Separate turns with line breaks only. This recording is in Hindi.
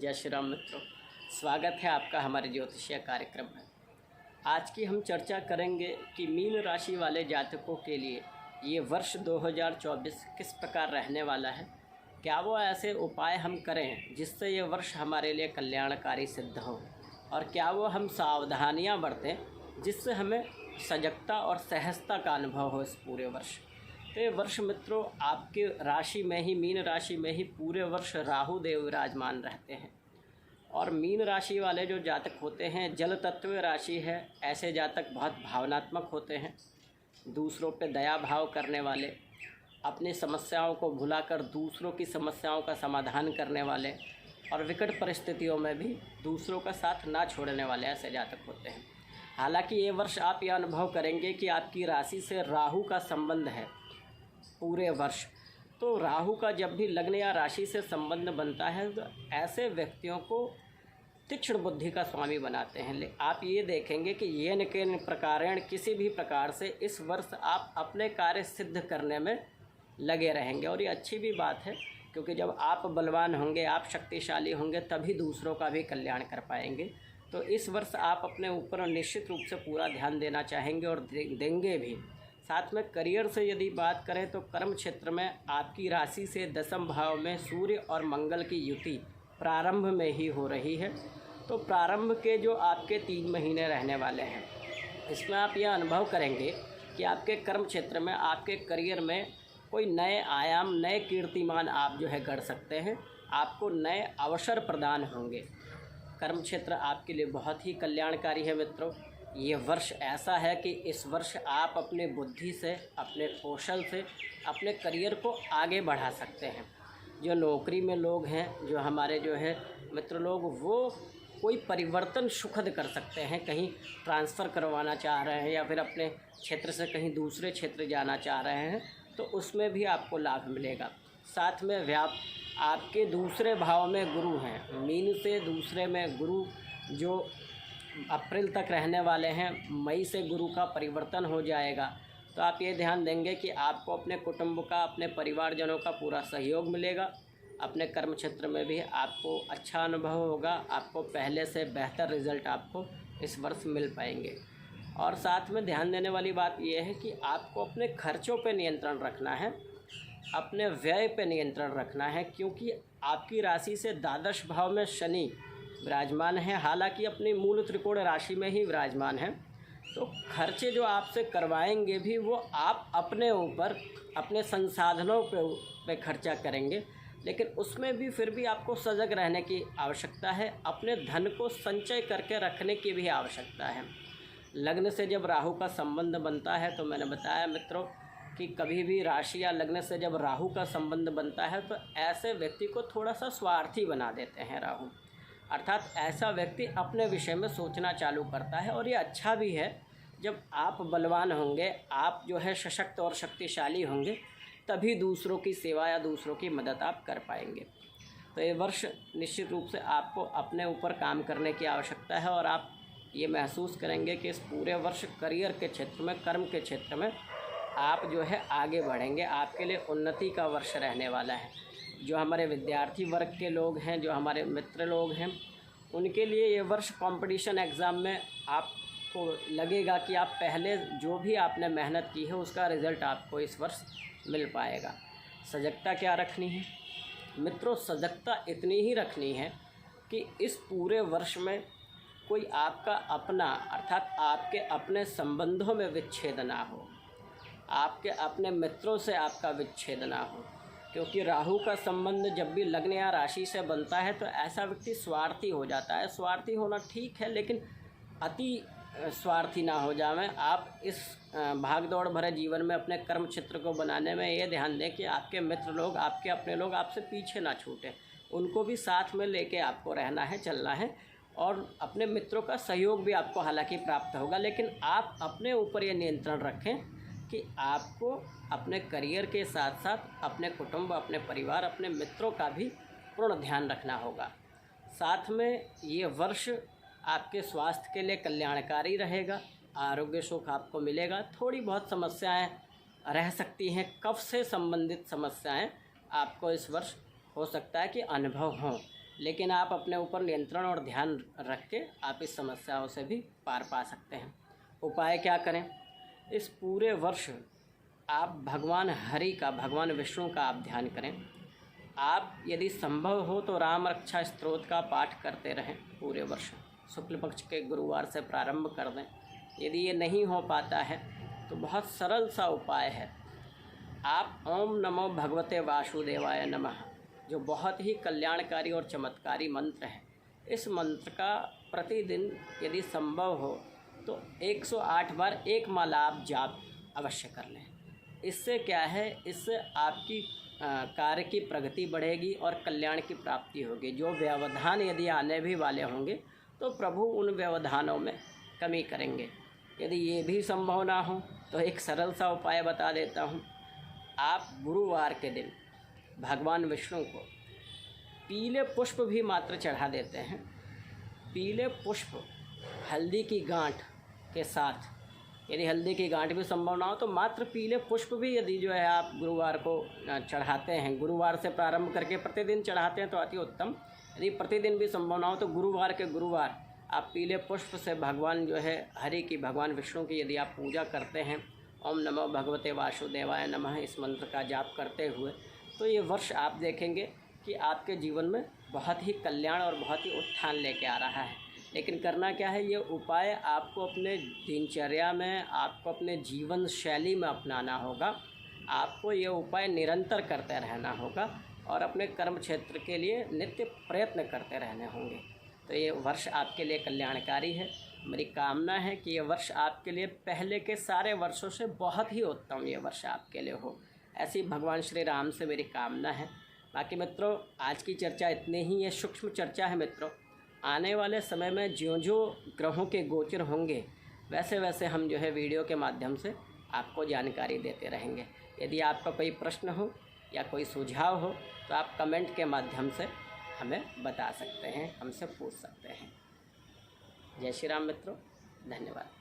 जय श्री राम मित्रों, स्वागत है आपका हमारे ज्योतिषीय कार्यक्रम में। आज की हम चर्चा करेंगे कि मीन राशि वाले जातकों के लिए ये वर्ष 2024 किस प्रकार रहने वाला है। क्या वो ऐसे उपाय हम करें जिससे ये वर्ष हमारे लिए कल्याणकारी सिद्ध हो, और क्या वो हम सावधानियां बरतें जिससे हमें सजगता और सहजता का अनुभव हो इस पूरे वर्ष। तो ये वर्ष मित्रों आपके राशि में ही, मीन राशि में ही पूरे वर्ष राहु देव विराजमान रहते हैं। और मीन राशि वाले जो जातक होते हैं, जल तत्व राशि है, ऐसे जातक बहुत भावनात्मक होते हैं, दूसरों पे दया भाव करने वाले, अपनी समस्याओं को भुलाकर दूसरों की समस्याओं का समाधान करने वाले, और विकट परिस्थितियों में भी दूसरों का साथ ना छोड़ने वाले ऐसे जातक होते हैं। हालांकि ये वर्ष आप यह अनुभव करेंगे कि आपकी राशि से राहु का संबंध है पूरे वर्ष। तो राहु का जब भी लग्न या राशि से संबंध बनता है तो ऐसे व्यक्तियों को तीक्ष्ण बुद्धि का स्वामी बनाते हैं। आप ये देखेंगे कि ये न के प्रकारेण किसी भी प्रकार से इस वर्ष आप अपने कार्य सिद्ध करने में लगे रहेंगे। और ये अच्छी भी बात है, क्योंकि जब आप बलवान होंगे, आप शक्तिशाली होंगे, तभी दूसरों का भी कल्याण कर पाएंगे। तो इस वर्ष आप अपने ऊपर निश्चित रूप से पूरा ध्यान देना चाहेंगे और देंगे भी। साथ में करियर से यदि बात करें तो कर्म क्षेत्र में आपकी राशि से दशम भाव में सूर्य और मंगल की युति प्रारंभ में ही हो रही है। तो प्रारंभ के जो आपके 3 महीने रहने वाले हैं, इसमें आप यह अनुभव करेंगे कि आपके कर्म क्षेत्र में, आपके करियर में कोई नए आयाम, नए कीर्तिमान आप जो है गढ़ सकते हैं। आपको नए अवसर प्रदान होंगे। कर्म क्षेत्र आपके लिए बहुत ही कल्याणकारी है मित्रों। ये वर्ष ऐसा है कि इस वर्ष आप अपने बुद्धि से, अपने कौशल से अपने करियर को आगे बढ़ा सकते हैं। जो नौकरी में लोग हैं, जो हमारे जो है मित्र लोग, वो कोई परिवर्तन सुखद कर सकते हैं। कहीं ट्रांसफ़र करवाना चाह रहे हैं या फिर अपने क्षेत्र से कहीं दूसरे क्षेत्र जाना चाह रहे हैं, तो उसमें भी आपको लाभ मिलेगा। साथ में आपके दूसरे भाव में गुरु हैं, मीन से दूसरे में गुरु जो अप्रैल तक रहने वाले हैं। मई से गुरु का परिवर्तन हो जाएगा। तो आप ये ध्यान देंगे कि आपको अपने कुटुंब का, अपने परिवारजनों का पूरा सहयोग मिलेगा। अपने कर्म क्षेत्र में भी आपको अच्छा अनुभव होगा। आपको पहले से बेहतर रिज़ल्ट आपको इस वर्ष मिल पाएंगे। और साथ में ध्यान देने वाली बात यह है कि आपको अपने खर्चों पे नियंत्रण रखना है, अपने व्यय पे नियंत्रण रखना है, क्योंकि आपकी राशि से द्वादश भाव में शनि विराजमान है। हालांकि अपनी मूल त्रिकोण राशि में ही विराजमान है। तो खर्चे जो आपसे करवाएंगे भी वो आप अपने ऊपर, अपने संसाधनों पे खर्चा करेंगे, लेकिन उसमें भी फिर भी आपको सजग रहने की आवश्यकता है। अपने धन को संचय करके रखने की भी आवश्यकता है। लग्न से जब राहु का संबंध बनता है, तो मैंने बताया मित्रों कि कभी भी राशि या लग्न से जब राहु का संबंध बनता है तो ऐसे व्यक्ति को थोड़ा सा स्वार्थी बना देते हैं राहु। अर्थात ऐसा व्यक्ति अपने विषय में सोचना चालू करता है। और ये अच्छा भी है, जब आप बलवान होंगे, आप जो है सशक्त और शक्तिशाली होंगे, तभी दूसरों की सेवा या दूसरों की मदद आप कर पाएंगे। तो ये वर्ष निश्चित रूप से आपको अपने ऊपर काम करने की आवश्यकता है। और आप ये महसूस करेंगे कि इस पूरे वर्ष करियर के क्षेत्र में, कर्म के क्षेत्र में आप जो है आगे बढ़ेंगे। आपके लिए उन्नति का वर्ष रहने वाला है। जो हमारे विद्यार्थी वर्ग के लोग हैं, जो हमारे मित्र लोग हैं, उनके लिए ये वर्ष कंपटीशन एग्ज़ाम में आपको लगेगा कि आप पहले जो भी आपने मेहनत की है उसका रिज़ल्ट आपको इस वर्ष मिल पाएगा। सजगता क्या रखनी है मित्रों? सजगता इतनी ही रखनी है कि इस पूरे वर्ष में कोई आपका अपना, अर्थात आपके अपने संबंधों में विच्छेद ना हो, आपके अपने मित्रों से आपका विच्छेद ना हो। क्योंकि राहु का संबंध जब भी लग्न या राशि से बनता है तो ऐसा व्यक्ति स्वार्थी हो जाता है। स्वार्थी होना ठीक है, लेकिन अति स्वार्थी ना हो जाए। आप इस भागदौड़ भरे जीवन में अपने कर्म क्षेत्र को बनाने में ये ध्यान दें कि आपके मित्र लोग, आपके अपने लोग आपसे पीछे ना छूटें। उनको भी साथ में लेके आपको रहना है, चलना है। और अपने मित्रों का सहयोग भी आपको हालांकि प्राप्त होगा, लेकिन आप अपने ऊपर ये नियंत्रण रखें कि आपको अपने करियर के साथ साथ अपने कुटुंब, अपने परिवार, अपने मित्रों का भी पूर्ण ध्यान रखना होगा। साथ में ये वर्ष आपके स्वास्थ्य के लिए कल्याणकारी रहेगा। आरोग्य सुख आपको मिलेगा। थोड़ी बहुत समस्याएं रह सकती हैं, कफ से संबंधित समस्याएं आपको इस वर्ष हो सकता है कि अनुभव हों, लेकिन आप अपने ऊपर नियंत्रण और ध्यान रख के आप इस समस्याओं से भी पार पा सकते हैं। उपाय क्या करें? इस पूरे वर्ष आप भगवान हरि का, भगवान विष्णु का आप ध्यान करें। आप यदि संभव हो तो राम रक्षा स्तोत्र का पाठ करते रहें पूरे वर्ष। शुक्ल पक्ष के गुरुवार से प्रारंभ कर दें। यदि ये नहीं हो पाता है तो बहुत सरल सा उपाय है, आप ओम नमो भगवते वासुदेवाय नमः, जो बहुत ही कल्याणकारी और चमत्कारी मंत्र है, इस मंत्र का प्रतिदिन यदि संभव हो तो 108 बार एक माला आप जाप अवश्य कर लें। इससे क्या है, इससे आपकी कार्य की प्रगति बढ़ेगी और कल्याण की प्राप्ति होगी। जो व्यवधान यदि आने भी वाले होंगे तो प्रभु उन व्यवधानों में कमी करेंगे। यदि ये भी संभव ना हो तो एक सरल सा उपाय बता देता हूँ। आप गुरुवार के दिन भगवान विष्णु को पीले पुष्प भी मात्र चढ़ा देते हैं। पीले पुष्प हल्दी की गांठ के साथ, यदि हल्दी की गांठ भी संभव ना हो तो मात्र पीले पुष्प भी यदि जो है आप गुरुवार को चढ़ाते हैं, गुरुवार से प्रारंभ करके प्रतिदिन चढ़ाते हैं तो अति उत्तम। यदि प्रतिदिन भी संभव ना हो तो गुरुवार के गुरुवार आप पीले पुष्प से भगवान जो है हरि की, भगवान विष्णु की यदि आप पूजा करते हैं, ओम नमो भगवते वासुदेवाय नमः इस मंत्र का जाप करते हुए, तो ये वर्ष आप देखेंगे कि आपके जीवन में बहुत ही कल्याण और बहुत ही उत्थान लेके आ रहा है। लेकिन करना क्या है, ये उपाय आपको अपने दिनचर्या में, आपको अपने जीवन शैली में अपनाना होगा। आपको ये उपाय निरंतर करते रहना होगा और अपने कर्म क्षेत्र के लिए नित्य प्रयत्न करते रहने होंगे। तो ये वर्ष आपके लिए कल्याणकारी है। मेरी कामना है कि ये वर्ष आपके लिए पहले के सारे वर्षों से बहुत ही उत्तम ये वर्ष आपके लिए हो, ऐसी भगवान श्री राम से मेरी कामना है। बाकी मित्रों, आज की चर्चा इतनी ही, ये सूक्ष्म चर्चा है मित्रों। आने वाले समय में ज्यों-ज्यों ग्रहों के गोचर होंगे वैसे वैसे हम जो है वीडियो के माध्यम से आपको जानकारी देते रहेंगे। यदि आपका कोई प्रश्न हो या कोई सुझाव हो तो आप कमेंट के माध्यम से हमें बता सकते हैं, हमसे पूछ सकते हैं। जय श्री राम मित्रों, धन्यवाद।